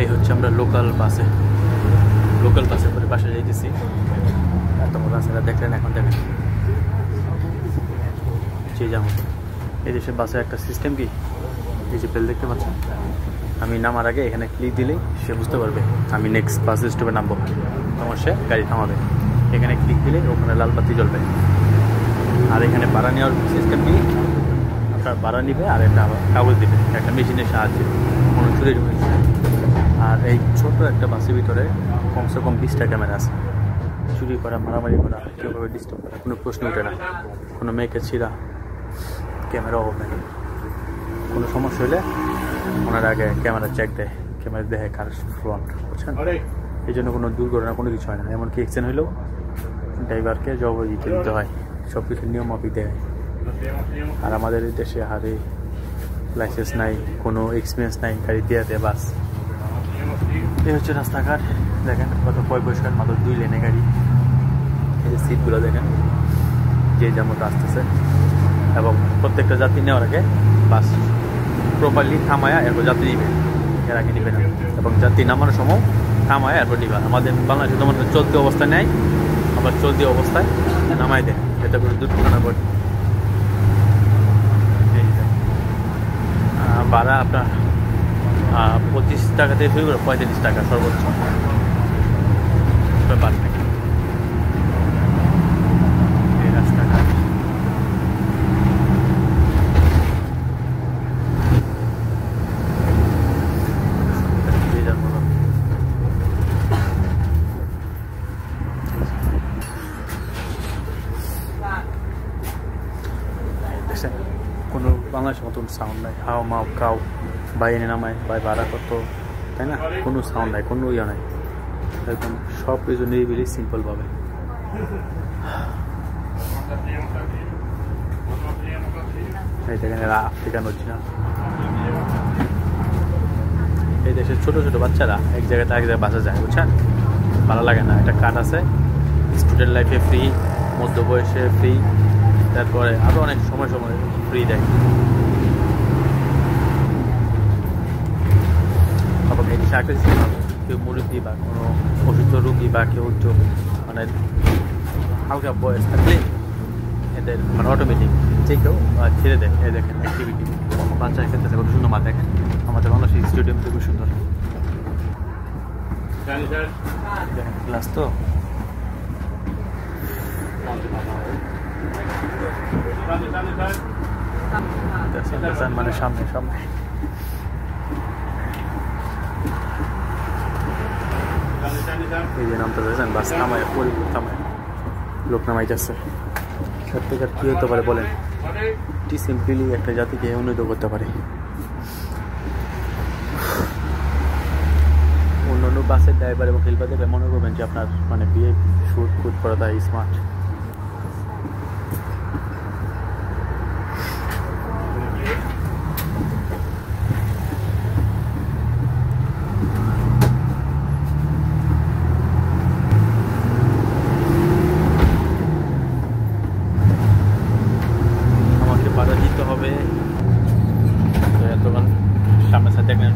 এই হচ্ছে আমরা লোকাল বাসে করে বাসে যাইতেছি। এত বড় রাস্তাটা দেখলেন, এখন দেখেন যে যেমন এই দেশের বাসে একটা সিস্টেম কি, এই যে বেল দেখতে পাচ্ছেন, আমি নামার আগে এখানে ক্লিক দিলেই সে বুঝতে পারবে আমি নেক্সট বাস স্টপে নামবো, তখন সে গাড়ি থামাবে। এখানে ক্লিক দিলে ওখানে লাল বাতি জ্বলবে। আর এখানে ভাড়া নেওয়ার সিস্টেম কি, আপনার ভাড়া নিবে আর একটা কাগজ দিবে একটা মেশিনের সাহায্যে, কোনো চুরি ঢুকে। আর এই ছোট একটা বাসের ভিতরে কমসে কম 20টা ক্যামেরা আছে। চুরি করা, মারামারি করা, কীভাবে ডিস্টার্ব করা কোনো প্রশ্ন ওঠে না। কোনো মেয়েকে ছিঁড়া ক্যামেরা হবে না। কোনো সমস্যা হলে ওনার আগে ক্যামেরা চেক দেয়, ক্যামেরা দেখে কার ফ্রন্ট, বুঝছেন? এই জন্য কোনো দুর্ঘটনা কোনো কিছু হয় না। এমনকি অ্যাক্সিডেন্ট হলেও ড্রাইভারকে জবাব দিতে হয়, সব কিছু নিয়ম মাফিক দেয়। আর আমাদের এই দেশে হারে লাইসেন্স নাই, কোনো এক্সপিরিয়েন্স নাই, গাড়ি দিয়ে দেয় বাস। এই হচ্ছে রাস্তাঘাট, দেখেন কত পরিষ্কার, মাত্র 2 লেনে গাড়ি। এই যে সিটগুলো দেখেন, যে যেমন আসতেছে। এবং প্রত্যেকটা যাত্রী নেওয়ার আগে বাস প্রপারলি থামায়া এরপর যাত্রী নিবে, এর আগে নিবে না। এবং যাত্রী নামানোর সময় থামায়া এরপর নিবে। আমাদের বাংলাদেশে তোমার চলতি অবস্থায় নেয়, আবার চলতি অবস্থায় নামাই দেয়, এতে করে দুর্ঘটনা ঘটে। ভাড়া আপনার 25 টাকা থেকে শুরু করে 45 টাকা সর্বোচ্চ ব্যাপার থাকে। এই রাস্তাঘাট কোনো বাংলাদেশের মতন সাউন্ড নাই, হাও মাও কাউ বাই এনে নামায়, বাই ভাড়া কত, তাই না? কোনো সাউন্ড নাই, কোনো ইয়ে নাই, একদম সব কিছু নিরিবিলি সিম্পলভাবে। এই দেখেন এরা আফ্রিকান অরিজিনাল। এই দেশের ছোটো ছোটো বাচ্চারা এক জায়গায় এক জায়গায় বাসা যায়, বুঝছেন? ভালো লাগে না। একটা কার্ড আছে, স্টুডেন্ট লাইফে ফ্রি, মধ্য বয়সে ফ্রি, তারপরে আরও অনেক সময় ফ্রি দেয়। আবার এই দেশে একটা সিস্টেম হবে, কেউ মুরব্বী বা কোনো অসুস্থ রুগী বা কেউ মানে হালকা বয়স থাকলে এদের মানে অটোমেটিক যে কেউ ছেড়ে দেয়। এই দেখেন অ্যাক্টিভিটি, বাচ্চা খেলতেছে কত সুন্দর। মা দেখেন আমাদের বাংলাদেশ স্টেডিয়ামটা খুব সুন্দর। ক্লাস তো মানে সামনে সামনে এই যে নামতে পেরেছেন, বাস নামায় পরিবার থামায় লোক নামাই যাচ্ছে। সত্যিকার কী হতে পারে বলেন? এটি সিম্পলি একটা জাতিকে উন্নত করতে পারে। অন্যান্য বাসের ড্রাইভার এবং হেল্পারদের মনে করবেন যে আপনার মানে বিয়ে শুট কুট করা তাই স্মার্ট। আমাকে বাধা দিতে হবে, এতক্ষণ সামনে সাথে দেখলেন